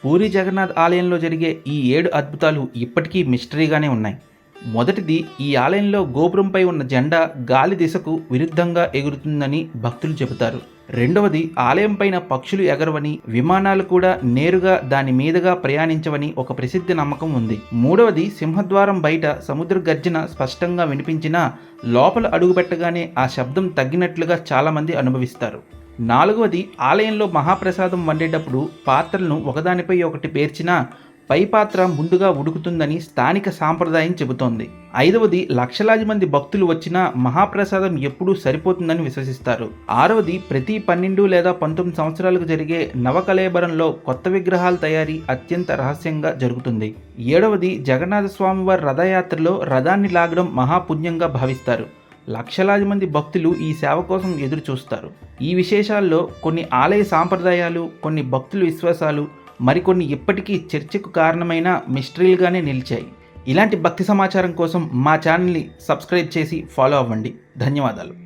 పూరి జగన్నాథ్ ఆలయంలో జరిగే ఈ 7 అద్భుతాలు ఇప్పటికీ మిస్టరీగానే ఉన్నాయి. మొదటిది, ఈ ఆలయంలో గోపురంపై ఉన్న జెండా గాలి దిశకు విరుద్ధంగా ఎగురుతుందని భక్తులు చెబుతారు. రెండవది, ఆలయం పైన పక్షులు ఎగరవని, విమానాలు కూడా నేరుగా దాని మీదుగా ప్రయాణించవని ఒక ప్రసిద్ధ నమ్మకం ఉంది. మూడవది, సింహద్వారం బయట సముద్ర గర్జన స్పష్టంగా వినిపించినా లోపల అడుగుపెట్టగానే ఆ శబ్దం తగ్గినట్లుగా చాలామంది అనుభవిస్తారు. నాలుగవది, ఆలయంలో మహాప్రసాదం వండేటప్పుడు పాత్రలను ఒకదానిపై ఒకటి పేర్చినా పై పాత్ర ముందుగా ఉడుకుతుందని స్థానిక సాంప్రదాయం చెబుతోంది. ఐదవది, లక్షలాది మంది భక్తులు వచ్చినా మహాప్రసాదం ఎప్పుడూ సరిపోతుందని విశ్వసిస్తారు. ఆరవది, ప్రతి 12 లేదా 19 సంవత్సరాలకు జరిగే నవకళేబరంలో కొత్త విగ్రహాల తయారీ అత్యంత రహస్యంగా జరుగుతుంది. ఏడవది, జగన్నాథ స్వామివారి రథయాత్రలో రథాన్ని లాగడం మహాపుణ్యంగా భావిస్తారు. లక్షలాది మంది భక్తులు ఈ సేవ కోసం ఎదురు చూస్తారు. ఈ విశేషాల్లో కొన్ని ఆలయ సాంప్రదాయాలు, కొన్ని భక్తుల విశ్వాసాలు, మరికొన్ని ఇప్పటికీ చర్చకు కారణమైన మిస్టరీలుగానే నిలిచాయి. ఇలాంటి భక్తి సమాచారం కోసం మా ఛానల్ని సబ్స్క్రైబ్ చేసి ఫాలో అవ్వండి. ధన్యవాదాలు.